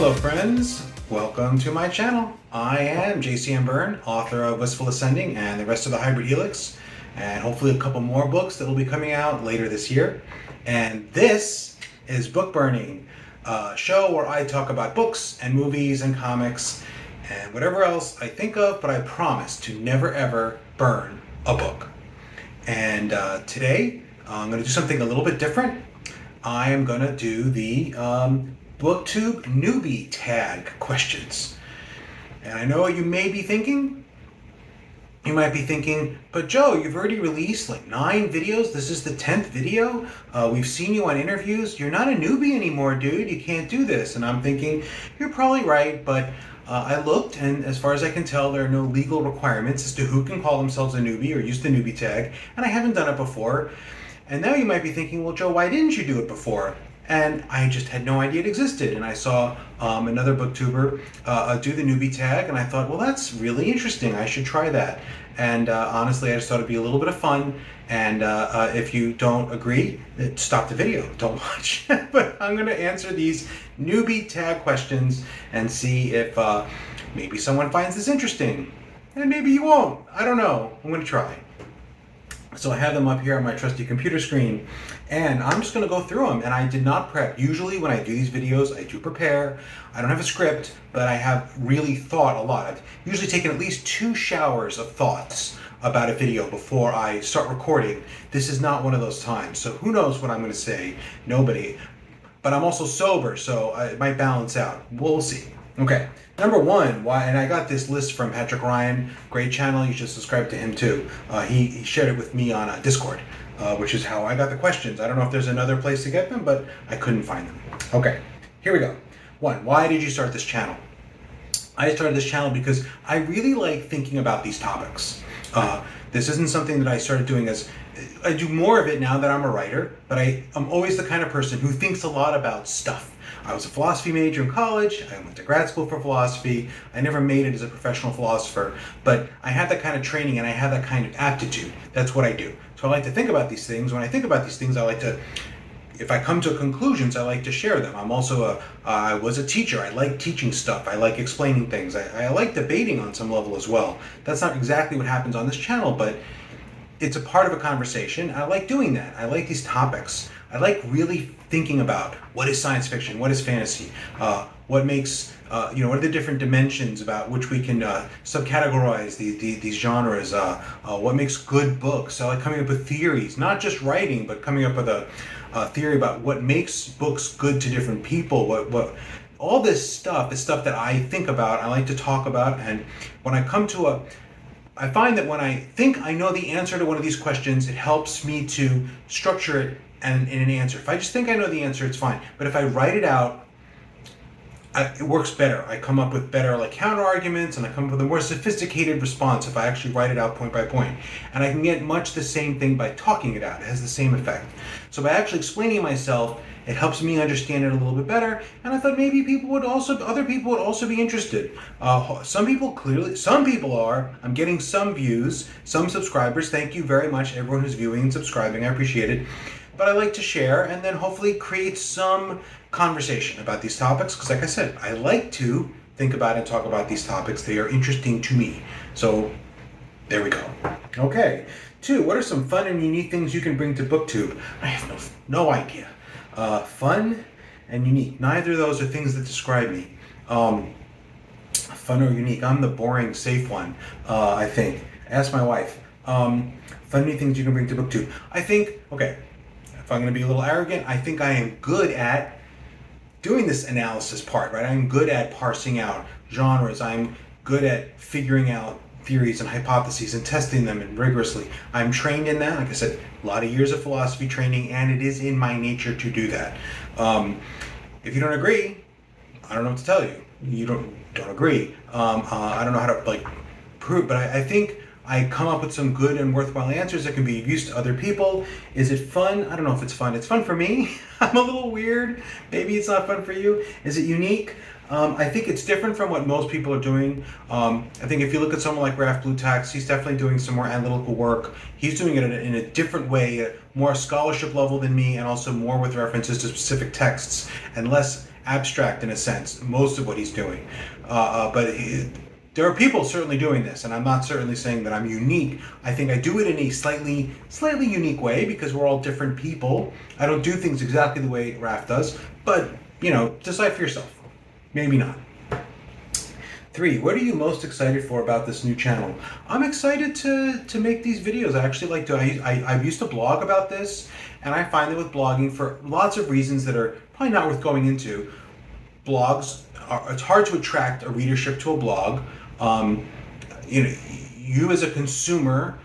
Hello friends, welcome to my channel. I am JCM Berne, author of Wistful Ascending and the rest of the Hybrid Helix, and hopefully a couple more books that will be coming out later this year. And this is Book Burning, a show where I talk about books and movies and comics and whatever else I think of, but I promise to never ever burn a book. And today I'm going to do something a little bit different. I am going to do the Booktube Newbie tag questions. And I know what you may be thinking. You might be thinking, but Joe, you've already released like 9 videos. This is the 10th video. We've seen you on interviews. You're not a newbie anymore, dude. You can't do this. And I'm thinking, you're probably right, but I looked, and as far as I can tell, there are no legal requirements as to who can call themselves a newbie or use the newbie tag, and I haven't done it before. And now you might be thinking, well, Joe, why didn't you do it before? And I just had no idea it existed. And I saw another booktuber do the newbie tag, and I thought, well, that's really interesting. I should try that. And honestly, I just thought it'd be a little bit of fun. And if you don't agree, stop the video. Don't watch. But I'm going to answer these newbie tag questions and see if maybe someone finds this interesting. And maybe you won't. I don't know. I'm going to try. So I have them up here on my trusty computer screen, and I'm just going to go through them. And I did not prep. Usually when I do these videos, I do prepare. I don't have a script, but I have really thought a lot. I've usually taken at least 2 showers of thoughts about a video before I start recording. This is not one of those times. So who knows what I'm going to say? Nobody. But I'm also sober, so it might balance out. We'll see. Okay, number 1, why? And I got this list from Patrick Ryan, great channel. You should subscribe to him too. He shared it with me on Discord, which is how I got the questions. I don't know if there's another place to get them, but I couldn't find them. Okay, here we go. 1, why did you start this channel? I started this channel because I really like thinking about these topics. This isn't something that I started doing as, I do more of it now that I'm a writer, but I'm always the kind of person who thinks a lot about stuff. I was a philosophy major in college. I went to grad school for philosophy. I never made it as a professional philosopher, but I had that kind of training and I have that kind of aptitude. That's what I do. So I like to think about these things. When I think about these things, I like to, if I come to conclusions, I like to share them. I'm also I was a teacher. I like teaching stuff. I like explaining things. I like debating on some level as well. That's not exactly what happens on this channel, but it's a part of a conversation. I like doing that. I like these topics. I like really thinking about what is science fiction, what is fantasy, what makes, what are the different dimensions about which we can subcategorize these genres, what makes good books. I like coming up with theories, not just writing, but coming up with a theory about what makes books good to different people, what all this stuff is stuff that I think about, I like to talk about, and when I come to I find that when I think I know the answer to one of these questions, it helps me to structure it in an answer. If I just think I know the answer, it's fine. But if I write it out, it works better. I come up with better counter arguments, and I come up with a more sophisticated response if I actually write it out point by point. And I can get much the same thing by talking it out. It has the same effect. So by actually explaining myself, it helps me understand it a little bit better. And I thought maybe other people would also be interested. Some people are. I'm getting some views, some subscribers. Thank you very much, everyone who's viewing and subscribing. I appreciate it. But I like to share and then hopefully create some conversation about these topics, because like I said, I like to think about and talk about these topics. They are interesting to me. So there we go. Okay. 2, what are some fun and unique things you can bring to Booktube? I have no idea. Fun and unique. Neither of those are things that describe me. Fun or unique. I'm the boring, safe one, I think. Ask my wife. Fun and unique things you can bring to Booktube. I think, okay, if I'm going to be a little arrogant, I think I am good at doing this analysis part, right? I'm good at parsing out genres. I'm good at figuring out theories and hypotheses and testing them rigorously. I'm trained in that. Like I said, a lot of years of philosophy training, and it is in my nature to do that. If you don't agree, I don't know what to tell you. You don't agree. I don't know how to prove, but I think I come up with some good and worthwhile answers that can be of use to other people. Is it fun? I don't know if it's fun. It's fun for me. I'm a little weird. Maybe it's not fun for you. Is it unique? I think it's different from what most people are doing. I think if you look at someone like Raf Blutax, he's definitely doing some more analytical work. He's doing it in a different way, more scholarship level than me, and also more with references to specific texts and less abstract in a sense, most of what he's doing. There are people certainly doing this, and I'm not certainly saying that I'm unique. I think I do it in a slightly unique way because we're all different people. I don't do things exactly the way Raph does, but, decide for yourself. Maybe not. 3, what are you most excited for about this new channel? I'm excited to make these videos. I actually like to, I've used to blog about this, and I find that with blogging, for lots of reasons that are probably not worth going into, it's hard to attract a readership to a blog. You as a consumer,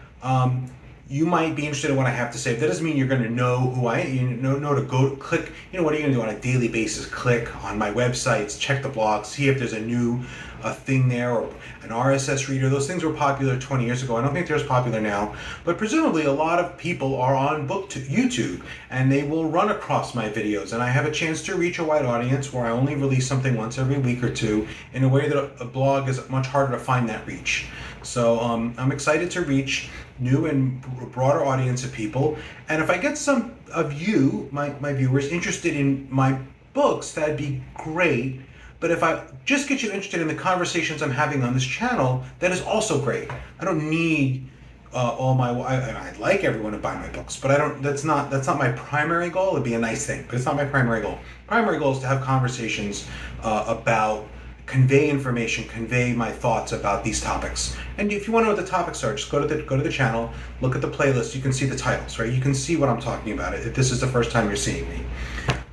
you might be interested in what I have to say. That doesn't mean you're going to know who I am. You know to go click. What are you going to do on a daily basis? Click on my websites, check the blog, see if there's a new thing there, or an RSS reader. Those things were popular 20 years ago. I don't think they're as popular now. But presumably a lot of people are on YouTube, and they will run across my videos. And I have a chance to reach a wide audience where I only release something once every week or two in a way that a blog is much harder to find that reach. So I'm excited to reach new and broader audience of people. And if I get some of you, my viewers, interested in my books, that'd be great. But if I just get you interested in the conversations I'm having on this channel, that is also great. I don't need I'd like everyone to buy my books, but that's not my primary goal. It'd be a nice thing, but it's not my primary goal. Primary goal is to have conversations about, convey information, convey my thoughts about these topics. And if you want to know what the topics are, just go to the channel, look at the playlist. You can see the titles, right? You can see what I'm talking about if this is the first time you're seeing me.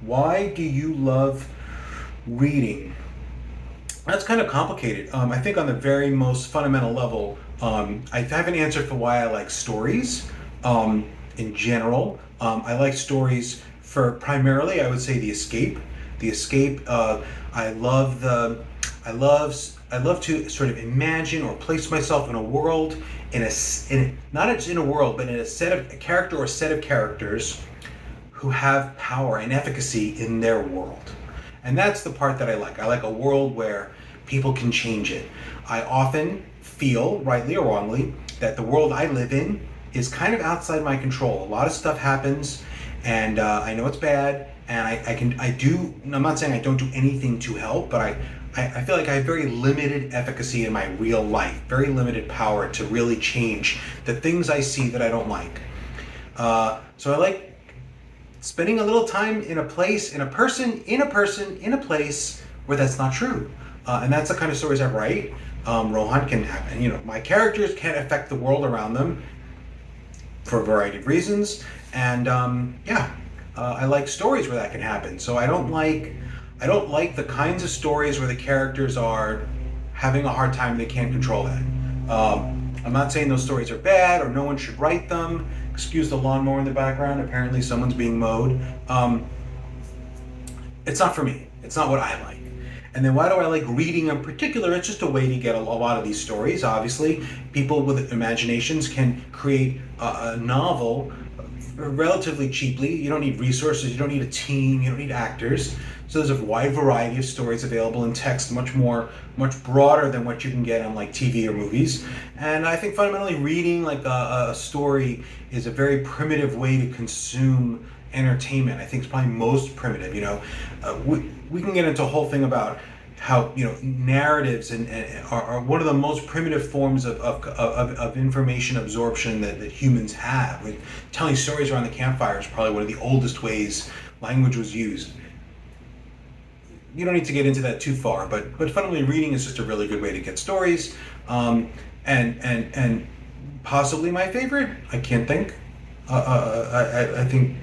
Why do you love reading? That's kind of complicated. I think on the very most fundamental level, I have an answer for why I like stories in general. I like stories for primarily, I would say, the escape. I love to sort of imagine or place myself in a world, not in a world, but in a character or set of characters who have power and efficacy in their world. And that's the part that I like. I like a world where people can change it. I often feel, rightly or wrongly, that the world I live in is kind of outside my control. A lot of stuff happens, and I know it's bad, and I'm not saying I don't do anything to help, but I feel like I have very limited efficacy in my real life, very limited power to really change the things I see that I don't like. So I like spending a little time in a place, in a place where that's not true. And that's the kind of stories I write. Rohan can have, and my characters can affect the world around them for a variety of reasons. And I like stories where that can happen. So I don't like the kinds of stories where the characters are having a hard time, they can't control that. I'm not saying those stories are bad or no one should write them. Excuse the lawnmower in the background. Apparently someone's being mowed. It's not for me. It's not what I like. And then why do I like reading in particular? It's just a way to get a lot of these stories. Obviously, people with imaginations can create a novel relatively cheaply. You don't need resources, you don't need a team, you don't need actors. So there's a wide variety of stories available in text, much broader than what you can get on like TV or movies. And I think fundamentally reading like a story is a very primitive way to consume entertainment. I think it's probably most primitive. We can get into a whole thing about how narratives are one of the most primitive forms of information absorption that humans have. Like, telling stories around the campfire is probably one of the oldest ways language was used. You don't need to get into that too far, but fundamentally reading is just a really good way to get stories, and possibly my favorite. I can't think. I think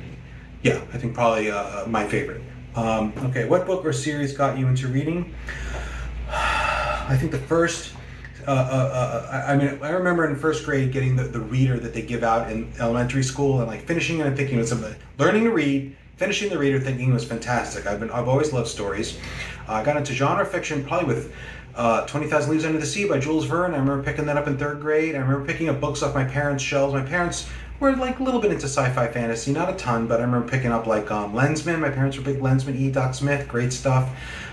probably my favorite. Okay, what book or series got you into reading? I think the first, I remember in first grade getting the reader that they give out in elementary school and like finishing it and thinking it was something, learning to read, finishing the reader thinking it was fantastic. I've always loved stories. I got into genre fiction probably with 20,000 Leagues Under the Sea by Jules Verne. I remember picking that up in third grade. I remember picking up books off my parents' shelves. My parents were like a little bit into sci-fi fantasy, not a ton, but I remember picking up like Lensman. My parents were big Lensman, E. Doc Smith, great stuff.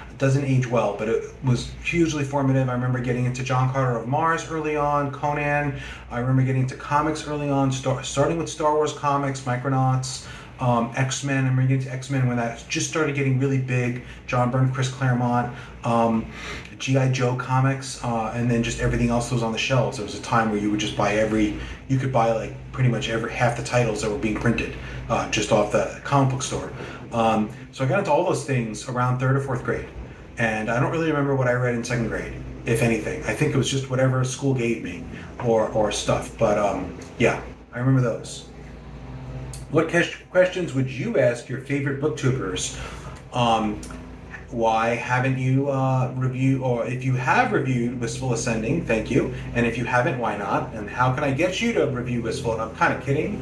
It doesn't age well, but it was hugely formative. I remember getting into John Carter of Mars early on, Conan. I remember getting into comics early on, starting with Star Wars comics, Micronauts, X-Men. I'm reading into X-Men when that just started getting really big. John Byrne, Chris Claremont, G.I. Joe comics, and then just everything else that was on the shelves. There was a time where you would just you could buy like pretty much half the titles that were being printed just off the comic book store. So I got into all those things around 3rd or 4th grade. And I don't really remember what I read in 2nd grade, if anything. I think it was just whatever school gave me or stuff. But yeah, I remember those. What questions would you ask your favorite booktubers? Why haven't you reviewed, or if you have reviewed Wistful Ascending, thank you. And if you haven't, why not? And how can I get you to review Wistful? And I'm kind of kidding.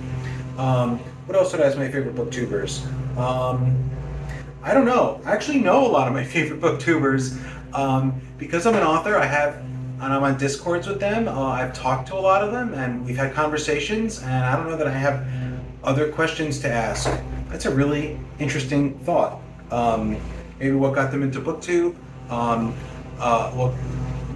What else would I ask my favorite booktubers? I don't know. I actually know a lot of my favorite booktubers. Because I'm an author, and I'm on Discords with them. I've talked to a lot of them, and we've had conversations, and I don't know that I have other questions to ask. That's a really interesting thought. Maybe what got them into Booktube,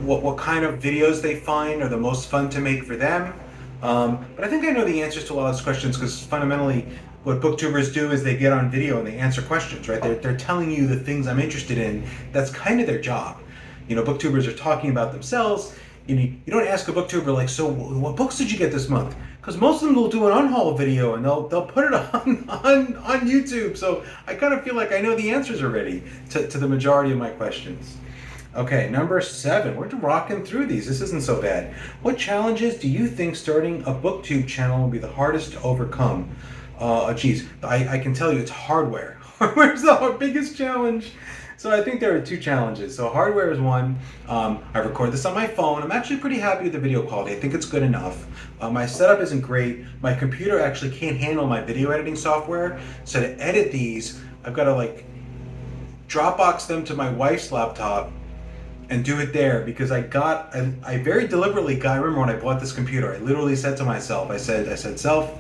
what kind of videos they find are the most fun to make for them. But I think I know the answers to a lot of those questions, because fundamentally what booktubers do is they get on video and they answer questions, right? They're telling you the things I'm interested in. That's kind of their job. You know, booktubers are talking about themselves. You don't ask a booktuber like, so what books did you get this month? Because most of them will do an unhaul video and they'll put it on YouTube. So I kind of feel like I know the answers already to the majority of my questions. Okay, number 7. We're rocking through these. This isn't so bad. What challenges do you think starting a Booktube channel will be the hardest to overcome? Geez, I can tell you it's hardware. Hardware's the biggest challenge. So I think there are 2 challenges. So hardware is one. I record this on my phone. I'm actually pretty happy with the video quality. I think it's good enough. My setup isn't great. My computer actually can't handle my video editing software. So to edit these, I've got to like Dropbox them to my wife's laptop and do it there, because I very deliberately got, I remember when I bought this computer, I literally said to myself, I said, self,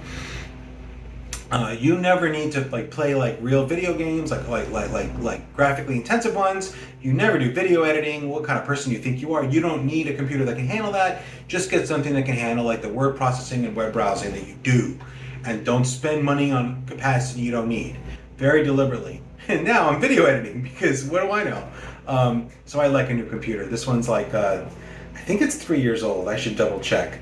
you never need to like play like real video games, like graphically intensive ones. You never do video editing. What kind of person do you think you are? You don't need a computer that can handle that. Just get something that can handle like the word processing and web browsing that you do, and don't spend money on capacity you don't need. Very deliberately. And now I'm video editing, because what do I know? So I like a new computer. This one's like I think it's 3 years old. I should double check.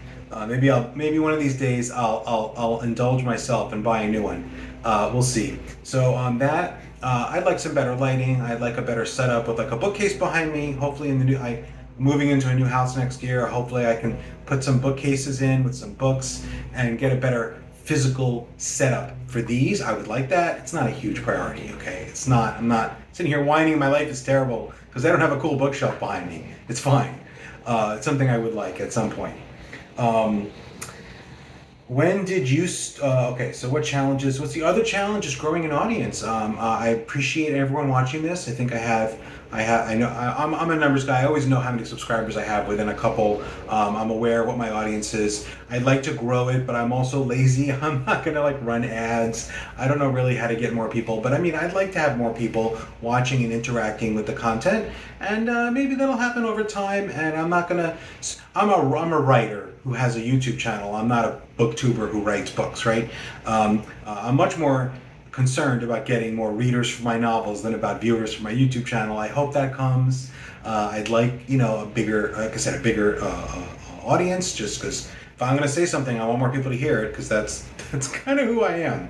Maybe one of these days I'll indulge myself and buy a new one. We'll see. So on that, I'd like some better lighting. I'd like a better setup with like a bookcase behind me. Hopefully I'm moving into a new house next year. Hopefully I can put some bookcases in with some books and get a better physical setup for these. I would like that. It's not a huge priority, okay? It's not. I'm not sitting here whining my life is terrible because I don't have a cool bookshelf behind me. It's fine. It's something I would like at some point. When did you, okay, so what challenges, what's the other challenge is growing an audience. I appreciate everyone watching this. I think I'm a numbers guy. I always know how many subscribers I have within a couple. I'm aware of what my audience is. I'd like to grow it, but I'm also lazy. I'm not gonna like run ads. I don't know really how to get more people, but I mean, I'd like to have more people watching and interacting with the content, and maybe that'll happen over time. And I'm a writer who has a YouTube channel. I'm not a booktuber who writes books, right? I'm much more concerned about getting more readers for my novels than about viewers for my YouTube channel. I hope that comes. I'd like, a bigger, like I said, a bigger audience, just because if I'm going to say something, I want more people to hear it, because that's kind of who I am.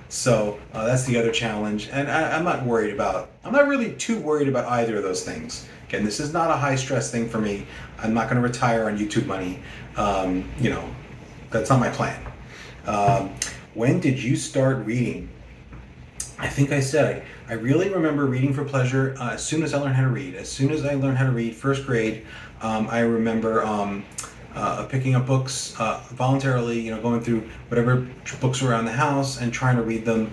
So that's the other challenge. And I'm not really too worried about either of those things. Again, this is not a high stress thing for me. I'm not going to retire on YouTube money. That's not my plan. When did you start reading? I think I said I really remember reading for pleasure as soon as I learned how to read. As soon as I learned how to read, first grade, I remember picking up books voluntarily, going through whatever books were around the house and trying to read them.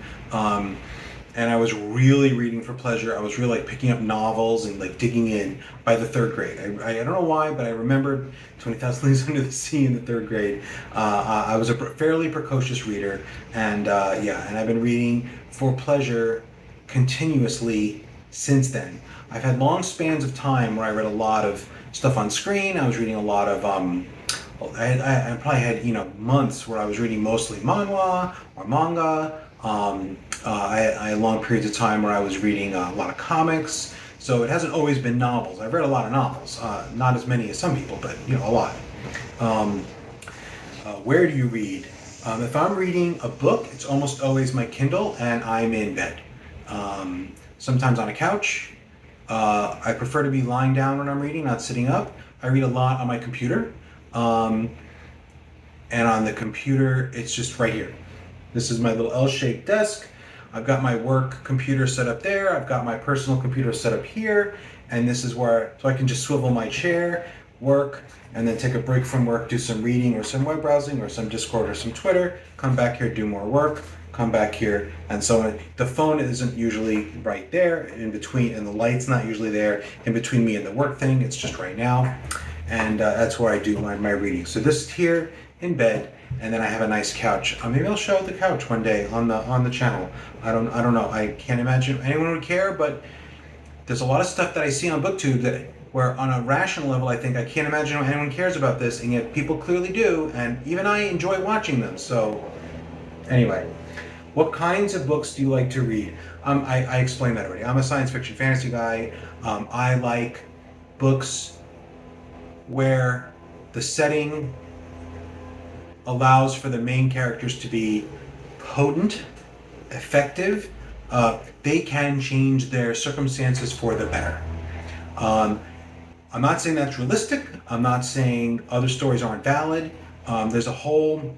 And I was really reading for pleasure. I was really like picking up novels and like digging in by the third grade. I don't know why, but I remembered 20,000 Leagues Under the Sea in the third grade. I was a fairly precocious reader, and and I've been reading for pleasure continuously since then. I've had long spans of time where I read a lot of stuff on screen. I was reading a lot of I probably had months where I was reading mostly manhwa or manga I had long periods of time where I was reading a lot of comics, so it hasn't always been novels. I've read a lot of novels, not as many as some people, but a lot. Um, where do you read? If I'm reading a book, it's almost always my Kindle, and I'm in bed. Sometimes on a couch. I prefer to be lying down when I'm reading, not sitting up. I read a lot on my computer. And on the computer, it's just right here. This is my little L-shaped desk. I've got my work computer set up there. I've got my personal computer set up here. And this is where, so I can just swivel my chair, work, and then take a break from work, do some reading or some web browsing or some Discord or some Twitter, come back here, do more work, come back here, and so on. The phone isn't usually right there in between, and the light's not usually there in between me and the work thing. It's just right now. And that's where I do my reading. So this is here in bed, and then I have a nice couch. Maybe I'll show the couch one day on the channel. I don't know. I can't imagine anyone would care, but there's a lot of stuff that I see on Booktube that where on a rational level I think I can't imagine anyone cares about this, and yet people clearly do, and even I enjoy watching them. So anyway, what kinds of books do you like to read? I explained that already. I'm a science fiction fantasy guy. I like books where the setting allows for the main characters to be potent, effective. They can change their circumstances for the better. I'm not saying that's realistic. I'm not saying other stories aren't valid. There's a whole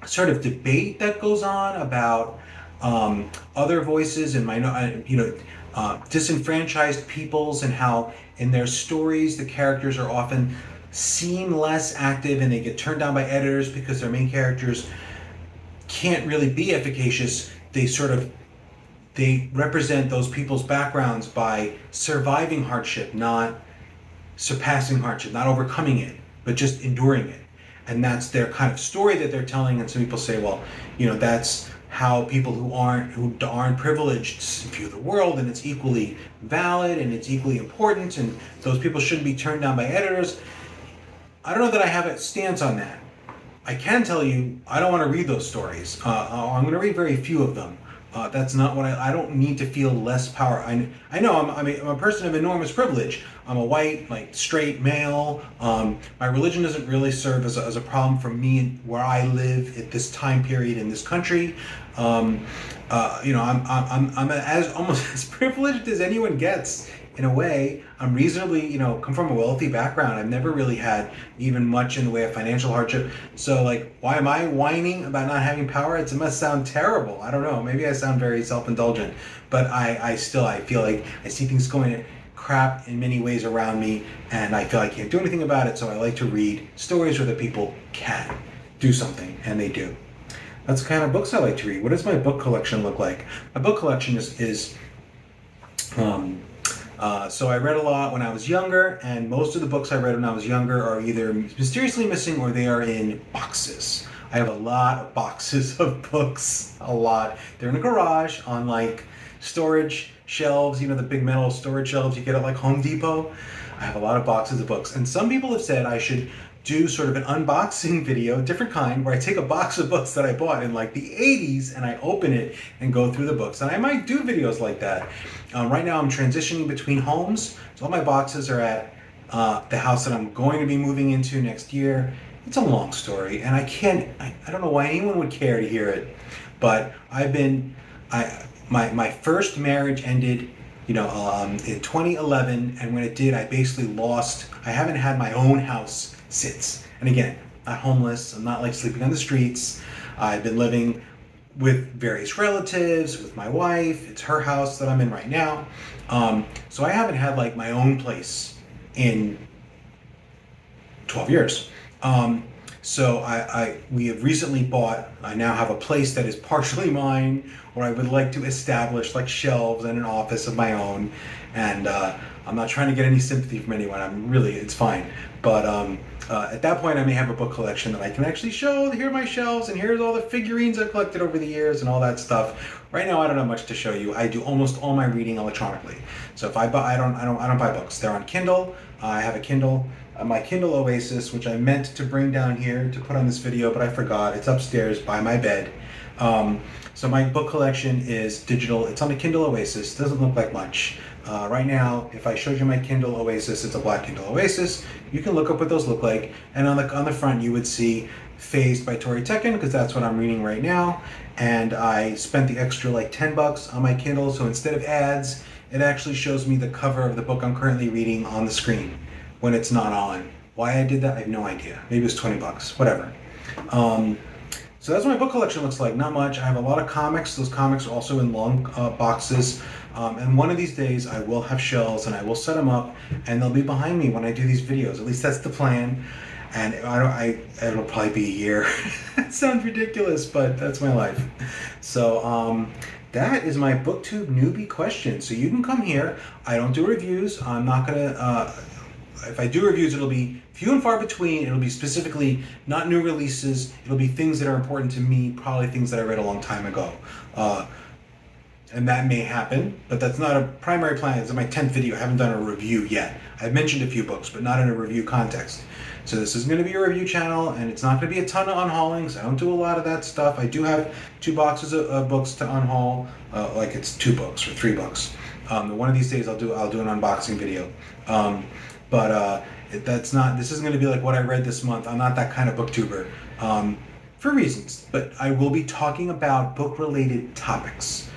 sort of debate that goes on about other voices and disenfranchised peoples, and how in their stories the characters are often seem less active and they get turned down by editors because their main characters can't really be efficacious. They represent those people's backgrounds by surviving hardship, not surpassing hardship, not overcoming it, but just enduring it. And that's their kind of story that they're telling. And some people say, well, that's how people who aren't privileged view the world, and it's equally valid and it's equally important, and those people shouldn't be turned down by editors. I don't know that I have a stance on that. I can tell you I don't want to read those stories. I'm going to read very few of them. That's not what I don't need to feel less power. I know I'm a person of enormous privilege. I'm a white, straight male. My religion doesn't really serve as a problem for me where I live at this time period in this country. I'm almost as privileged as anyone gets. In a way, I'm reasonably, come from a wealthy background. I've never really had even much in the way of financial hardship. So, why am I whining about not having power? It must sound terrible. I don't know. Maybe I sound very self-indulgent. But I feel like I see things going crap in many ways around me, and I feel I can't do anything about it. So I like to read stories where the people can do something, and they do. That's the kind of books I like to read. What does my book collection look like? My book collection is so I read a lot when I was younger, and most of the books I read when I was younger are either mysteriously missing or they are in boxes. I have a lot of boxes of books, a lot. They're in a garage on storage shelves, the big metal storage shelves you get at Home Depot. I have a lot of boxes of books, and some people have said I should do sort of an unboxing video, different kind, where I take a box of books that I bought in the 80s and I open it and go through the books. And I might do videos like that. Right now I'm transitioning between homes. So all my boxes are at the house that I'm going to be moving into next year. It's a long story, and I don't know why anyone would care to hear it, but my first marriage ended in 2011, and when it did, I basically I haven't had my own house since. And again, not homeless, I'm not sleeping on the streets. I've been living with various relatives, with my wife. It's her house that I'm in right now. So I haven't had my own place in 12 years. So we have recently bought, I now have a place that is partially mine, where I would like to establish shelves and an office of my own. And I'm not trying to get any sympathy from anyone. It's fine. But at that point, I may have a book collection that I can actually show. Here are my shelves, and here's all the figurines I've collected over the years and all that stuff. Right now, I don't have much to show you. I do almost all my reading electronically. So if I buy, I don't buy books. They're on Kindle. I have a Kindle, my Kindle Oasis, which I meant to bring down here to put on this video, but I forgot. It's upstairs by my bed. So my book collection is digital. It's on the Kindle Oasis. Doesn't look like much. Right now, if I showed you my Kindle Oasis, it's a black Kindle Oasis. You can look up what those look like, and on the front you would see Phased by Tori Tekken, because that's what I'm reading right now. And I spent the extra like $10 on my Kindle, so instead of ads, it actually shows me the cover of the book I'm currently reading on the screen when it's not on. Why I did that, I have no idea. Maybe it was $20, whatever. So that's what my book collection looks like. Not much. I have a lot of comics. Those comics are also in long boxes. And one of these days I will have shelves and I will set them up and they'll be behind me when I do these videos. At least that's the plan. And it'll probably be a year. It sounds ridiculous, but that's my life. So that is my Booktube newbie question. So you can come here. I don't do reviews. I'm not gonna. If I do reviews, it'll be few and far between. It'll be specifically not new releases. It'll be things that are important to me, probably things that I read a long time ago. And that may happen, but that's not a primary plan. It's my 10th video. I haven't done a review yet. I've mentioned a few books, but not in a review context. So this is going to be a review channel, and it's not going to be a ton of unhaulings. I don't do a lot of that stuff. I do have 2 boxes of books to unhaul, like it's 2 books or 3 books. One of these days I'll do an unboxing video. This isn't going to be like what I read this month. I'm not that kind of booktuber, for reasons. But I will be talking about book-related topics.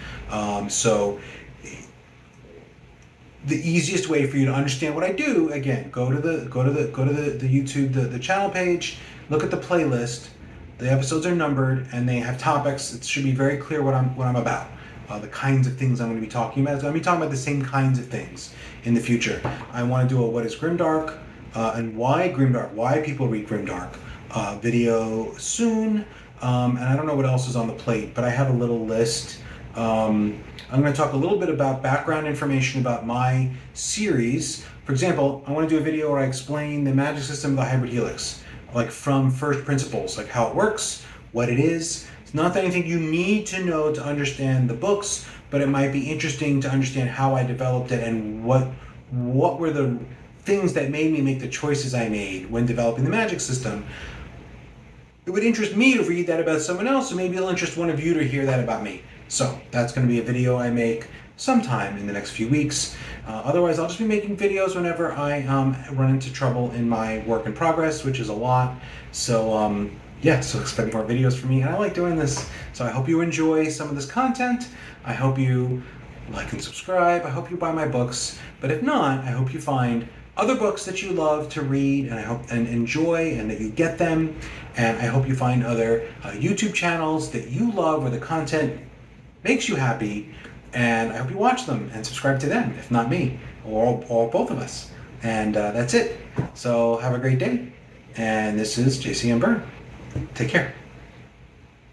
So the easiest way for you to understand what I do, again, go to the YouTube, the channel page, look at the playlist. The episodes are numbered and they have topics. It should be very clear what I'm about. The kinds of things I'm going to be talking about. I'm going to be talking about the same kinds of things in the future. I want to do a what is grimdark and why grimdark, why people read grimdark video soon. And I don't know what else is on the plate, but I have a little list. I'm going to talk a little bit about background information about my series. For example, I want to do a video where I explain the magic system of the hybrid helix, like from first principles, like how it works, what it is. It's not anything you need to know to understand the books, but it might be interesting to understand how I developed it and what were the things that made me make the choices I made when developing the magic system. It would interest me to read that about someone else, and maybe it'll interest one of you to hear that about me. So that's going to be a video I make sometime in the next few weeks. Otherwise, I'll just be making videos whenever I run into trouble in my work in progress, which is a lot. So so expect more videos from me, and I like doing this. So I hope you enjoy some of this content. I hope you like and subscribe. I hope you buy my books. But if not, I hope you find other books that you love to read and enjoy, and that you get them. And I hope you find other YouTube channels that you love where the content makes you happy, and I hope you watch them and subscribe to them, if not me, or both of us. And that's it. So have a great day. And this is JCM Berne. Take care.